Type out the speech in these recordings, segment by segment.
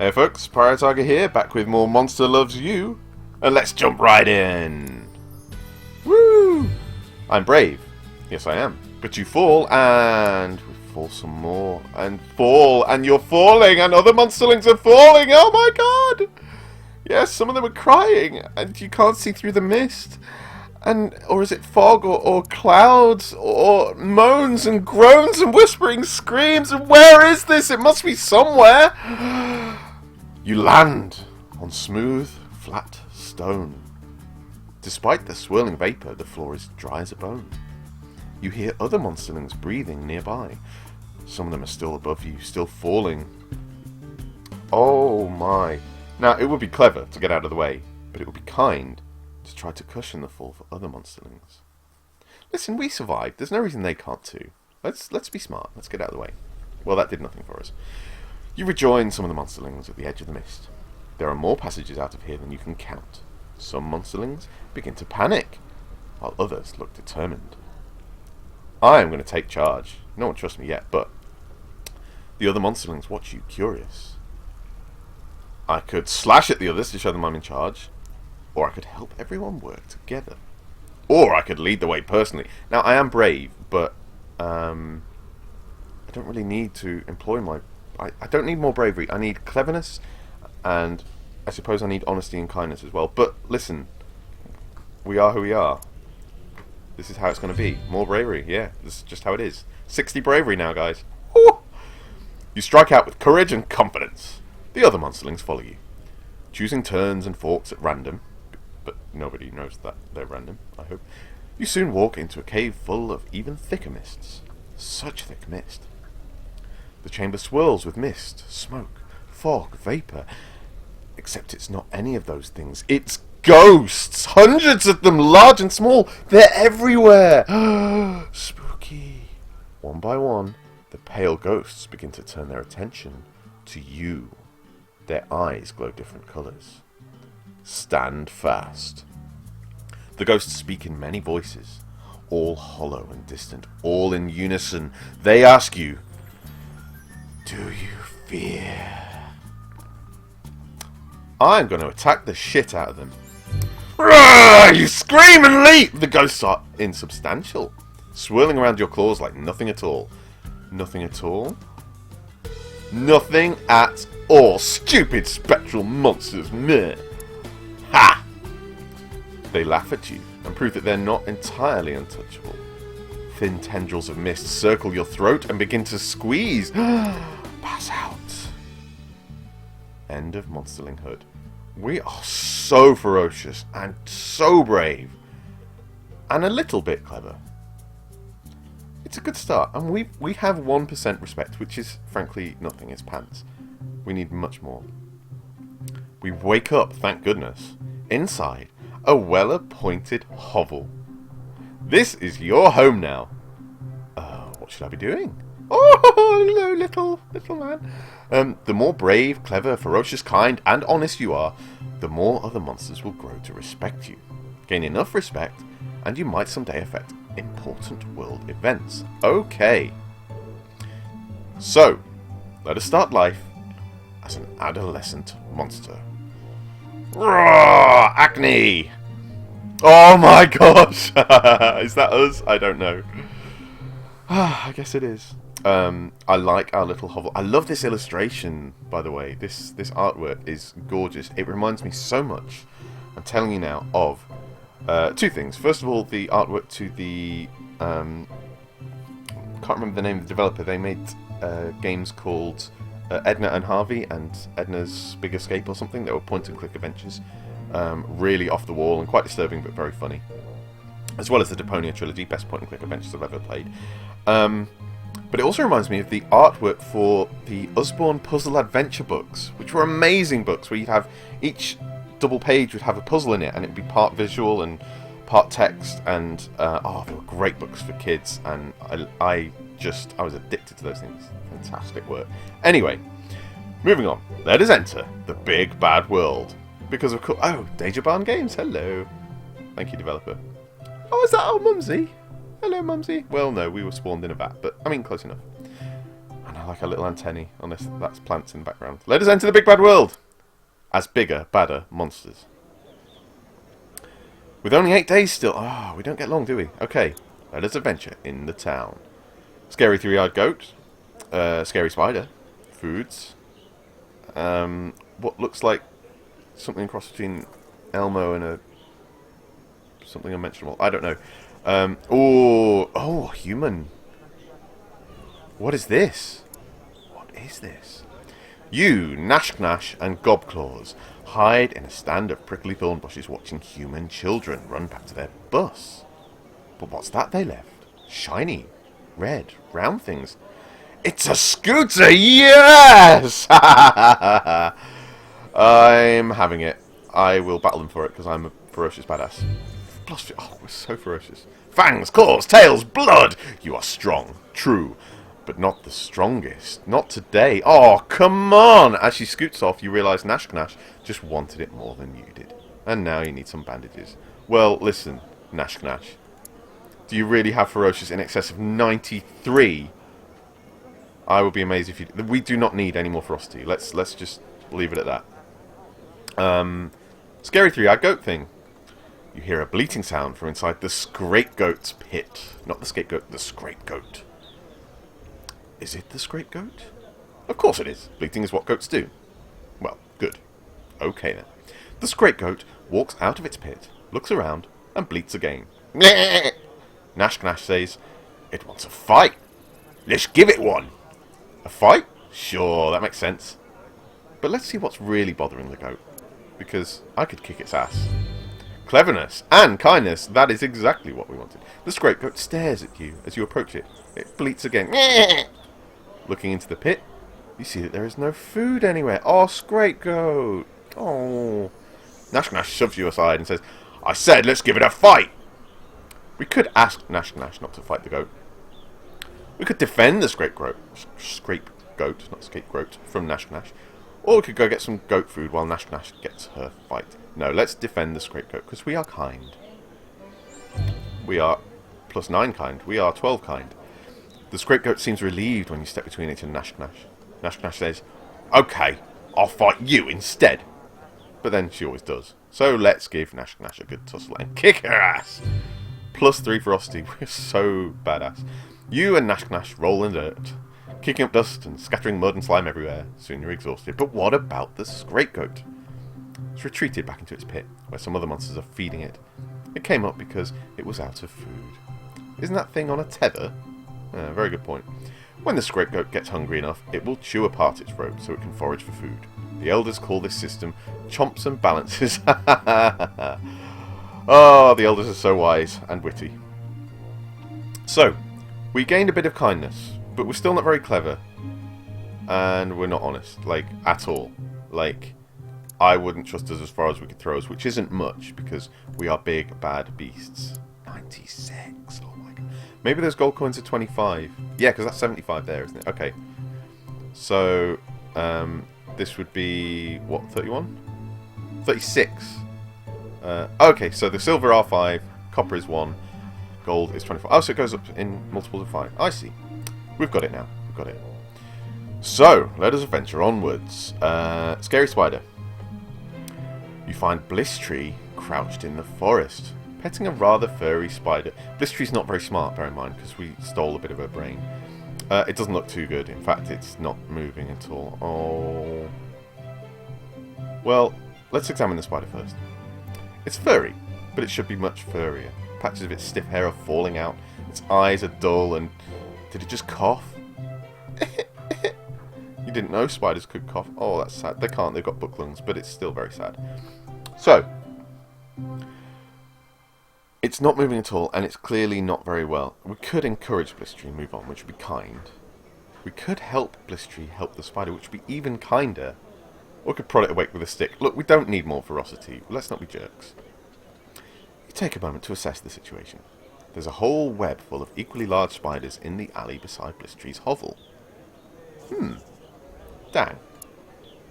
Hey folks, Pirate Tiger here, back with more Monster Loves You, and let's jump right in! Woo! I'm brave. Yes, I am. But you fall, and we fall some more, and fall, and you're falling, and other monsterlings are falling! Oh my god! Yes, some of them are crying, and you can't see through the mist. Or is it fog, or clouds, or moans and groans and whispering screams? And where is this? It must be somewhere! You land on smooth, flat stone. Despite the swirling vapor, the floor is dry as a bone. You hear other monsterlings breathing nearby. Some of them are still above you, still falling. Oh my. Now, it would be clever to get out of the way, but it would be kind to try to cushion the fall for other monsterlings. Listen, we survived. There's no reason they can't too. Let's be smart. Let's get out of the way. Well, that did nothing for us. You rejoin some of the monsterlings at the edge of the mist. There are more passages out of here than you can count. Some monsterlings begin to panic, while others look determined. I am going to take charge. No one trusts me yet, but the other monsterlings watch you, curious. I could slash at the others to show them I'm in charge, or I could help everyone work together. Or I could lead the way personally. Now, I am brave, but I don't really need to employ my... I don't need more bravery. I need cleverness, and I suppose I need honesty and kindness as well. But listen, we are who we are. This is how it's going to be. More bravery, yeah. This is just how it is. 60 bravery now, guys. Woo! You strike out with courage and confidence. The other monsterlings follow you, choosing turns and forks at random. But nobody knows that they're random, I hope. You soon walk into a cave full of even thicker mists. Such thick mist. The chamber swirls with mist, smoke, fog, vapor. Except it's not any of those things. It's ghosts! Hundreds of them, large and small. They're everywhere. Spooky. One by one, the pale ghosts begin to turn their attention to you. Their eyes glow different colours. Stand fast. The ghosts speak in many voices, all hollow and distant, all in unison. They ask you, do you fear? I'm going to attack the shit out of them. Roar! You scream and leap! The ghosts are insubstantial, swirling around your claws like nothing at all. Nothing at all? Nothing at all. Stupid spectral monsters. Meh. Ha! They laugh at you and prove that they're not entirely untouchable. Thin tendrils of mist circle your throat and begin to squeeze. Pass out. End of Monsterlinghood. We are so ferocious and so brave. And a little bit clever. It's a good start. And we have 1% respect, which is frankly nothing. It's pants. We need much more. We wake up, thank goodness, inside a well-appointed hovel. This is your home now. What should I be doing? Oh, hello, little man. The more brave, clever, ferocious, kind, and honest you are, the more other monsters will grow to respect you. Gain enough respect, and you might someday affect important world events. Okay. So, let us start life as an adolescent monster. Roar! Acne! Oh my gosh! Is that us? I don't know. I guess it is. I like our little hovel. I love this illustration, by the way. This artwork is gorgeous. It reminds me so much, I'm telling you now, of two things. First of all, the artwork to the... can't remember the name of the developer. They made games called Edna and Harvey and Edna's Big Escape or something. They were point-and-click adventures. Really off the wall and quite disturbing, but very funny. As well as the Deponia trilogy, best point-and-click adventures I've ever played. But it also reminds me of the artwork for the Usborne Puzzle Adventure books, which were amazing books, where you'd have each double page would have a puzzle in it, and it'd be part visual and part text, and they were great books for kids, and I was addicted to those things. Fantastic work. Anyway, moving on. Let us enter the big bad world. Because of course... Oh, Dejobaan Games, hello. Thank you, developer. Oh, is that our Mumsy? Hello, Mumsy. Well, no, we were spawned in a vat, but, I mean, close enough. And like a little antennae on this. That's plants in the background. Let us enter the big bad world as bigger, badder monsters. With only 8 days still. Ah, we don't get long, do we? Okay, let us adventure in the town. Scary three-eyed goat. Scary spider. Foods. What looks like something cross between Elmo and something unmentionable. I don't know. Oh, human. What is this? What is this? You, Nash and Gobclaws, hide in a stand of prickly thorn bushes watching human children run back to their bus. But what's that they left? Shiny, red, round things. It's a scooter! Yes! I'm having it. I will battle them for it because I'm a ferocious badass. Plus, oh, we're so ferocious. Fangs, claws, tails, blood! You are strong, true, but not the strongest. Not today. Oh, come on! As she scoots off, you realise Nash just wanted it more than you did. And now you need some bandages. Well, listen, Nash. Do you really have ferocious in excess of 93? I would be amazed if you... We do not need any more ferocity. Let's just leave it at that. Scary three-eyed goat thing. You hear a bleating sound from inside the scapegoat's pit. Not the scapegoat, the scapegoat. Is it the scapegoat? Of course it is. Bleating is what goats do. Well, good. Okay then. The scapegoat walks out of its pit, looks around, and bleats again. Nash says, "It wants a fight. Let's give it one." A fight? Sure, that makes sense. But let's see what's really bothering the goat. Because I could kick its ass. Cleverness and kindness, that is exactly what we wanted. The scapegoat stares at you as you approach it. It bleats again. Looking into the pit, you see that there is no food anywhere. Oh, scapegoat. Oh. Nash shoves you aside and says, "I said let's give it a fight." We could ask Nash not to fight the goat. We could defend the scapegoat, not scapegoat, from Nash. Or we could go get some goat food while Nash gets her fight. No, let's defend the scapegoat, because we are kind. We are +9 kind. We are 12 kind. The scapegoat seems relieved when you step between it and Nash. Nash says, "Okay, I'll fight you instead." But then she always does. So let's give Nash a good tussle and kick her ass. +3 ferocity. We're so badass. You and Nash roll in dirt, kicking up dust and scattering mud and slime everywhere. Soon you're exhausted. But what about the scapegoat? It's retreated back into its pit, where some other monsters are feeding it. It came up because it was out of food. Isn't that thing on a tether? Very good point. When the scapegoat gets hungry enough, it will chew apart its rope so it can forage for food. The elders call this system chomps and balances. Oh, the elders are so wise and witty. So, we gained a bit of kindness, but we're still not very clever. And we're not honest, like, at all. Like, I wouldn't trust us as far as we could throw us, which isn't much, because we are big, bad beasts. 96, oh my god. Maybe those gold coins are 25. Yeah, because that's 75 there, isn't it? Okay. So, this would be, what, 31? 36. Okay, so the silver are 5, copper is 1, gold is 24. Oh, so it goes up in multiples of 5. I see. We've got it now. We've got it. So, let us adventure onwards. Scary spider. You find Blistree crouched in the forest, petting a rather furry spider. Blistree's not very smart, bear in mind, because we stole a bit of her brain. It doesn't look too good. In fact, it's not moving at all. Oh. Well, let's examine the spider first. It's furry, but it should be much furrier. Patches of its stiff hair are falling out. Its eyes are dull and... Did it just cough? You didn't know spiders could cough. Oh, that's sad. They can't. They've got book lungs, but it's still very sad. So, it's not moving at all, and it's clearly not very well. We could encourage Blistree and move on, which would be kind. We could help Blistree help the spider, which would be even kinder. Or we could prod it awake with a stick. Look, we don't need more ferocity. Let's not be jerks. You take a moment to assess the situation. There's a whole web full of equally large spiders in the alley beside Blistree's hovel. Dang.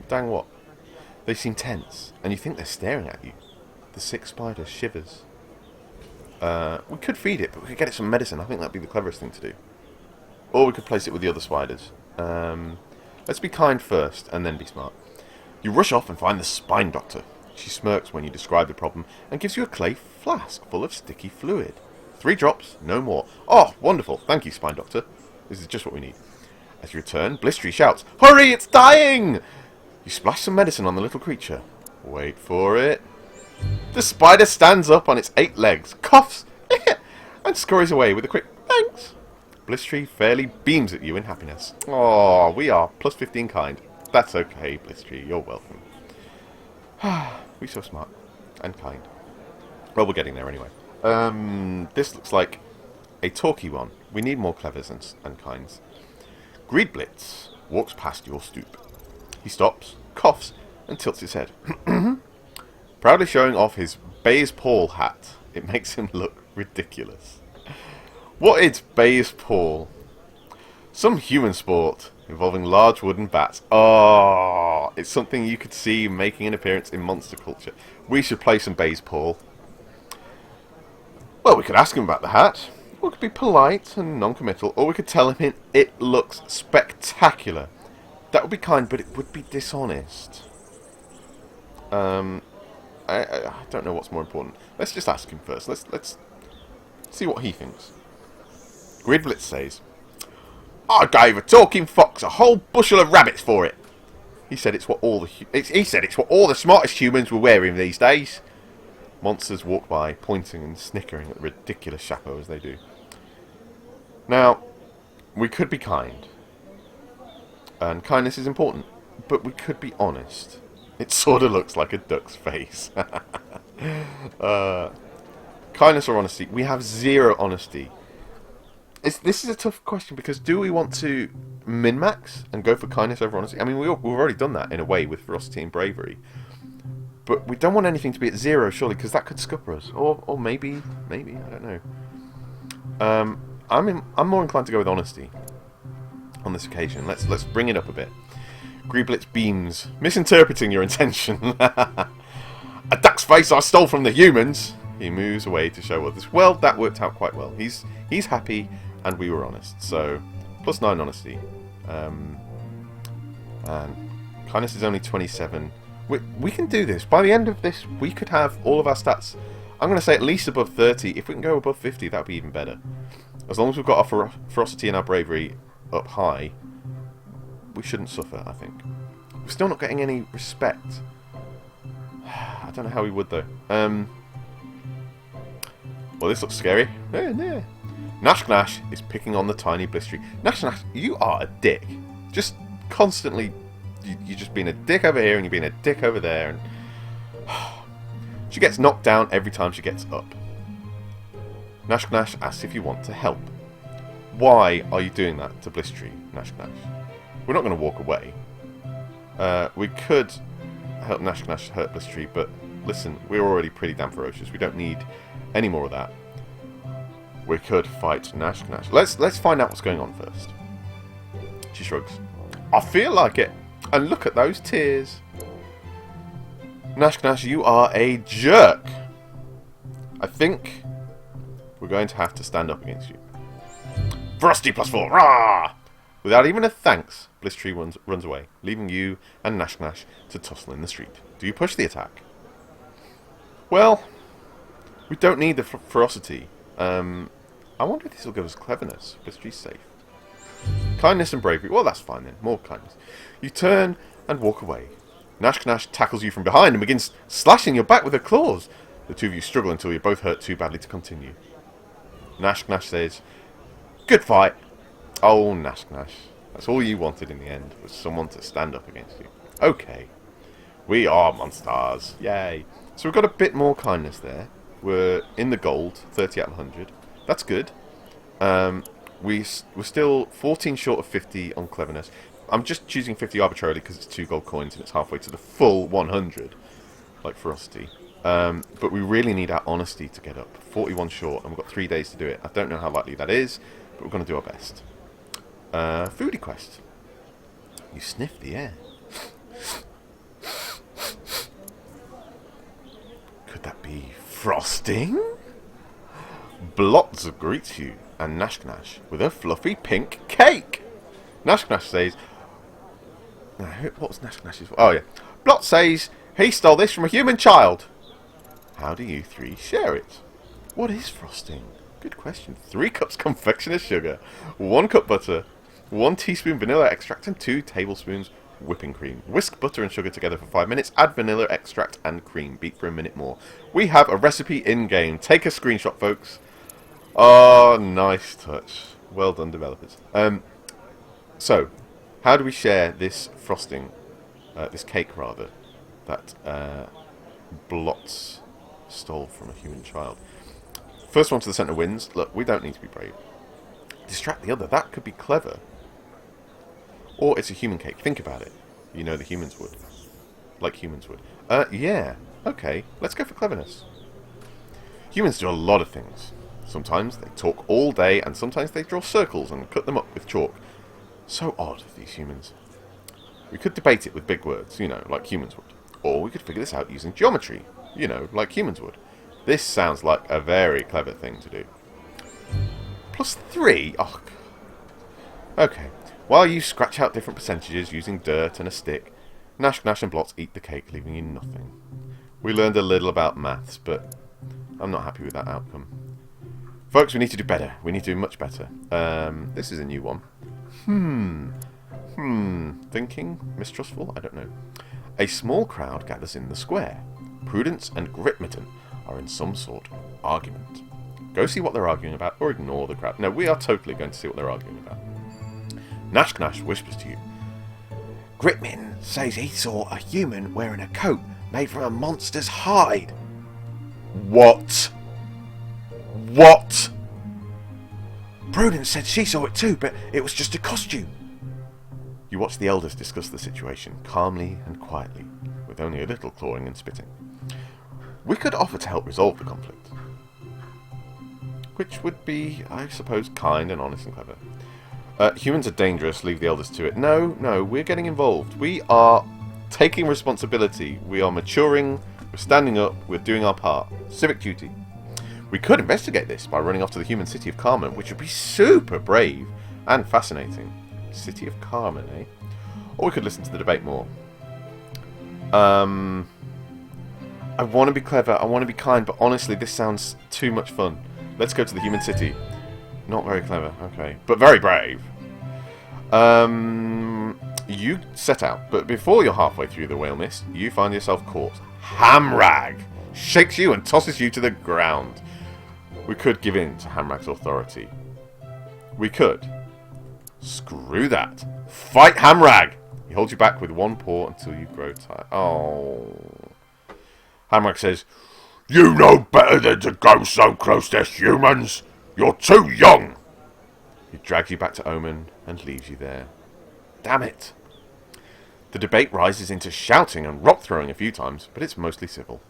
Dang what? They seem tense, and you think they're staring at you. The sick spider shivers. We could feed it, but we could get it some medicine. I think that'd be the cleverest thing to do. Or we could place it with the other spiders. Let's be kind first, and then be smart. You rush off and find the spine doctor. She smirks when you describe the problem and gives you a clay flask full of sticky fluid. 3 drops, no more. Oh, wonderful. Thank you, spine doctor. This is just what we need. As you return, Blistery shouts, "Hurry, it's dying!" You splash some medicine on the little creature. Wait for it. The spider stands up on its 8 legs, coughs, and scurries away with a quick thanks. Blistery fairly beams at you in happiness. Oh, we are plus 15 kind. That's okay, Blistery, you're welcome. We're so smart and kind. Well, we're getting there anyway. This looks like a talky one. We need more clevers and kinds. Greedblitz walks past your stoop. He stops, coughs, and tilts his head. Proudly showing off his Bayes Paul hat. It makes him look ridiculous. What is Bayes Paul? Some human sport involving large wooden bats. Oh, it's something you could see making an appearance in monster culture. We should play some Bayes Paul. Well, we could ask him about the hat. We could be polite and non-committal, or we could tell him it looks spectacular. That would be kind, but it would be dishonest. I don't know what's more important. Let's just ask him first. Let's see what he thinks. Gridblitz says, "I gave a talking fox a whole bushel of rabbits for it." He said it's what all the smartest humans were wearing these days. Monsters walk by, pointing and snickering at the ridiculous chapeau as they do. Now, we could be kind. And kindness is important. But we could be honest. It sort of looks like a duck's face. Kindness or honesty? We have 0 honesty. This is a tough question because do we want to min-max and go for kindness over honesty? I mean, we've already done that in a way with ferocity and bravery. But we don't want anything to be at 0, surely, because that could scupper us. Or maybe, I don't know. I'm more inclined to go with honesty on this occasion. Let's bring it up a bit. Greedblitz beams, misinterpreting your intention. "A duck's face I stole from the humans." He moves away to show others. Well, that worked out quite well. He's happy, and we were honest. So, +9 honesty. And kindness is only 27. We can do this. By the end of this, we could have all of our stats, I'm going to say at least above 30. If we can go above 50, that would be even better. As long as we've got our ferocity and our bravery up high, we shouldn't suffer, I think. We're still not getting any respect. I don't know how we would, though. Well, this looks scary. Nash Gnash is picking on the tiny Blistery. Nash Gnash, you are a dick. Just constantly... You're just being a dick over here and you're being a dick over there. And she gets knocked down every time she gets up. Nash Gnash asks if you want to help. Why are you doing that to Blistery, Nash Gnash? We're not going to walk away. We could help Nash Gnash hurt Blistery, but listen, we're already pretty damn ferocious. We don't need any more of that. We could fight Nash Gnash. Let's find out what's going on first. She shrugs. I feel like it. And look at those tears. Nash Gnash, you are a jerk. I think we're going to have to stand up against you. Frosty +4, rah! Without even a thanks, Blistery runs away, leaving you and Nash Gnash to tussle in the street. Do you push the attack? Well, we don't need the ferocity. I wonder if this will give us cleverness. Blistery's safe. Kindness and bravery. Well, that's fine then. More kindness. You turn and walk away. Nash Gnash tackles you from behind and begins slashing your back with her claws. The two of you struggle until you're both hurt too badly to continue. Nash Gnash says, "Good fight." Oh, Nash Gnash. That's all you wanted in the end, was someone to stand up against you. Okay. We are monsters. Yay. So we've got a bit more kindness there. We're in the gold, 30 out of 100. That's good. We're still 14 short of 50 on cleverness. I'm just choosing 50 arbitrarily because it's 2 gold coins and it's halfway to the full 100, like ferocity. But we really need our honesty to get up. 41 short, and we've got 3 days to do it. I don't know how likely that is, but we're going to do our best. Foodie quest. You sniff the air. Could that be frosting? Blotz greets you and Nash Gnash with a fluffy pink cake. Nash Nash says... What was Nash Nash's... Oh, yeah. Blot says he stole this from a human child. How do you three share it? What is frosting? Good question. 3 cups confectioner's sugar, 1 cup butter, 1 teaspoon vanilla extract, and 2 tablespoons whipping cream. Whisk butter and sugar together for 5 minutes. Add vanilla extract and cream. Beat for a minute more. We have a recipe in-game. Take a screenshot, folks. Oh, nice touch. Well done, developers. So, how do we share this frosting, this cake rather, that Blots stole from a human child? First one to the centre wins. Look, we don't need to be brave. Distract the other. That could be clever. Or it's a human cake. Think about it. You know the humans would. Like humans would. Yeah. Okay. Let's go for cleverness. Humans do a lot of things. Sometimes they talk all day, and sometimes they draw circles and cut them up with chalk. So odd, these humans. We could debate it with big words, you know, like humans would. Or we could figure this out using geometry, you know, like humans would. This sounds like a very clever thing to do. +3? Oh, okay. While you scratch out different percentages using dirt and a stick, Nash Nash and Blots eat the cake, leaving you nothing. We learned a little about maths, but I'm not happy with that outcome. Folks, we need to do better. We need to do much better. This is a new one. Thinking? Mistrustful? I don't know. A small crowd gathers in the square. Prudence and Gritmitten are in some sort of argument. Go see what they're arguing about, or ignore the crowd. No, we are totally going to see what they're arguing about. Nash Nash whispers to you. Gritmitten says he saw a human wearing a coat made from a monster's hide. What? What? Prudence said she saw it too, but it was just a costume. You watch the elders discuss the situation, calmly and quietly, with only a little clawing and spitting. We could offer to help resolve the conflict. Which would be, I suppose, kind and honest and clever. Humans are dangerous, leave the elders to it. No, we're getting involved. We are taking responsibility. We are maturing, we're standing up, we're doing our part. Civic duty. We could investigate this by running off to the human city of Carmen, which would be super brave and fascinating. City of Carmen, eh? Or we could listen to the debate more. I want to be clever, I want to be kind, but honestly, this sounds too much fun. Let's go to the human city. Not very clever, okay. But very brave. You set out, but before you're halfway through the whale mist, you find yourself caught. Hamrag shakes you and tosses you to the ground. We could give in to Hamrag's authority. We could. Screw that. Fight Hamrag! He holds you back with one paw until you grow tired. Oh. Hamrag says, You know better than to go so close to humans. You're too young. He drags you back to Omen and leaves you there. Damn it. The debate rises into shouting and rock throwing a few times, but it's mostly civil.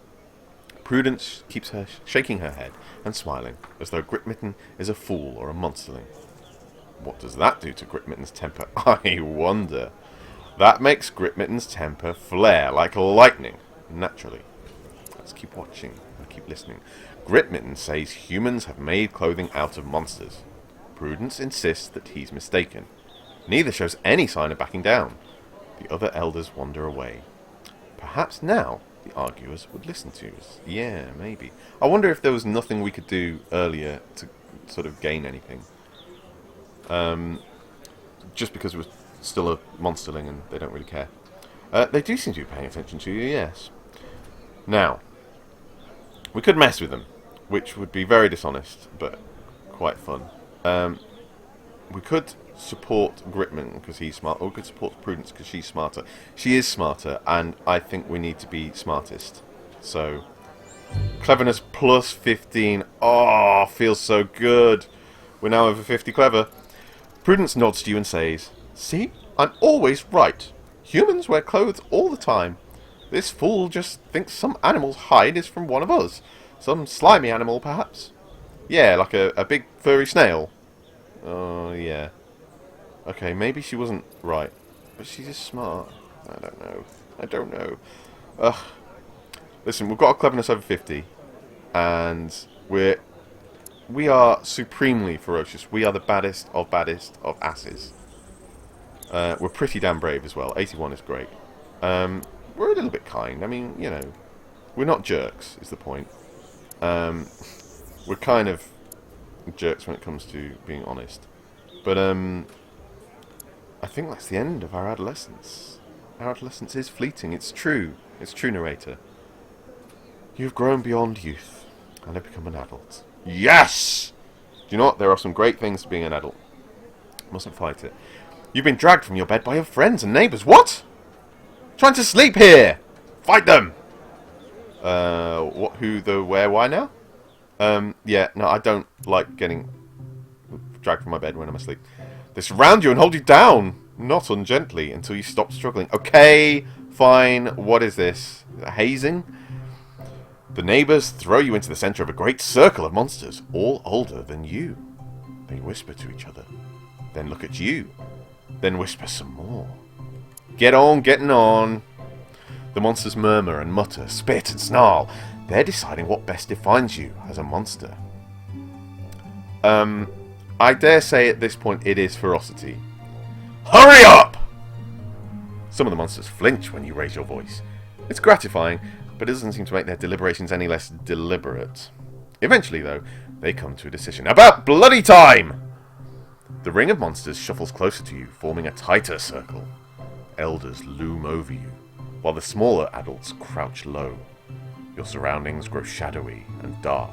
Prudence keeps her shaking her head and smiling, as though Gritmitten is a fool or a monsterling. What does that do to Gritmitten's temper? I wonder. That makes Gritmitten's temper flare like lightning, naturally. Let's keep watching and keep listening. Gritmitten says humans have made clothing out of monsters. Prudence insists that he's mistaken. Neither shows any sign of backing down. The other elders wander away. Perhaps now the arguers would listen to us. Yeah, maybe. I wonder if there was nothing we could do earlier to sort of gain anything. Just because it was still a monsterling and they don't really care. They do seem to be paying attention to you, yes. Now, we could mess with them, which would be very dishonest, but quite fun. We could support Gritman because he's smart, or we could support Prudence because she's smarter. She is smarter, and I think we need to be smartest. So, cleverness plus 15. Oh, feels so good. We're now over 50 clever. Prudence nods to you and says, See, I'm always right. Humans wear clothes all the time. This fool just thinks some animal's hide is from one of us. Some slimy animal, perhaps. Yeah, like a big furry snail. Oh, yeah. Okay, maybe she wasn't right. But she's just smart. I don't know. Ugh. Listen, we've got a cleverness over 50. And we are supremely ferocious. We are the baddest of asses. We're pretty damn brave as well. 81 is great. We're a little bit kind. I mean, you know, we're not jerks, is the point. We're kind of jerks when it comes to being honest. But, I think that's the end of our adolescence. Our adolescence is fleeting. It's true. It's true, narrator. You've grown beyond youth and have become an adult. Yes! Do you know what? There are some great things to being an adult. Mustn't fight it. You've been dragged from your bed by your friends and neighbours. What? Trying to sleep here! Fight them! What, who, the, where, why now? Yeah, no, I don't like getting dragged from my bed when I'm asleep. They surround you and hold you down, not ungently, until you stop struggling. Okay, fine, what is this? Hazing? The neighbours throw you into the centre of a great circle of monsters, all older than you. They whisper to each other, then look at you, then whisper some more. Get on, getting on. The monsters murmur and mutter, spit and snarl. They're deciding what best defines you as a monster. I dare say at this point it is ferocity. Hurry up! Some of the monsters flinch when you raise your voice. It's gratifying, but it doesn't seem to make their deliberations any less deliberate. Eventually, though, they come to a decision. About bloody time! The ring of monsters shuffles closer to you, forming a tighter circle. Elders loom over you, while the smaller adults crouch low. Your surroundings grow shadowy and dark.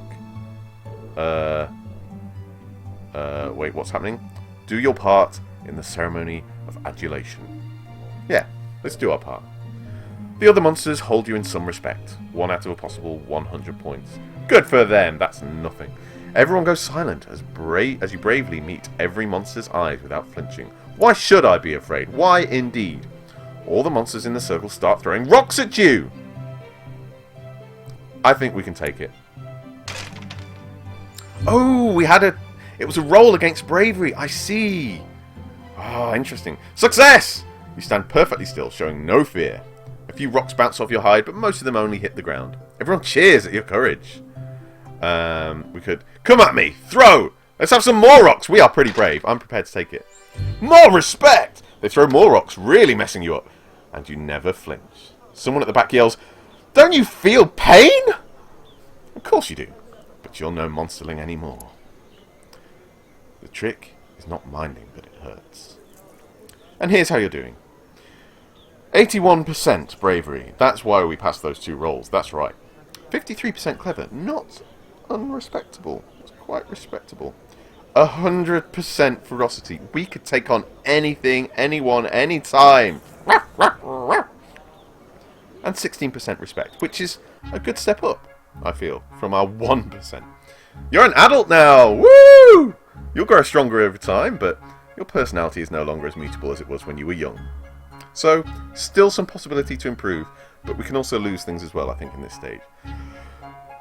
Wait, what's happening? Do your part in the ceremony of adulation. Yeah, let's do our part. The other monsters hold you in some respect. 1 out of a possible 100 points. Good for them, that's nothing. Everyone goes silent as you bravely meet every monster's eyes without flinching. Why should I be afraid? Why indeed? All the monsters in the circle start throwing rocks at you! I think we can take it. Oh, it was a roll against bravery. I see. Ah, interesting. Success! You stand perfectly still, showing no fear. A few rocks bounce off your hide, but most of them only hit the ground. Everyone cheers at your courage. We could... Come at me! Throw! Let's have some more rocks! We are pretty brave. I'm prepared to take it. More respect! They throw more rocks, really messing you up. And you never flinch. Someone at the back yells, Don't you feel pain? Of course you do. But you're no monsterling anymore. The trick is not minding that it hurts. And here's how you're doing. 81% bravery. That's why we passed those 2 rolls. That's right. 53% clever. Not unrespectable. It's quite respectable. 100% ferocity. We could take on anything, anyone, anytime. And 16% respect, which is a good step up, I feel, from our 1%. You're an adult now! Woo! You'll grow stronger over time, but your personality is no longer as mutable as it was when you were young. So, still some possibility to improve, but we can also lose things as well, I think, in this stage.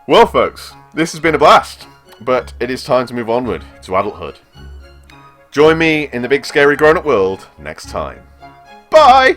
Well, folks, this has been a blast, but it is time to move onward to adulthood. Join me in the big scary grown-up world next time. Bye!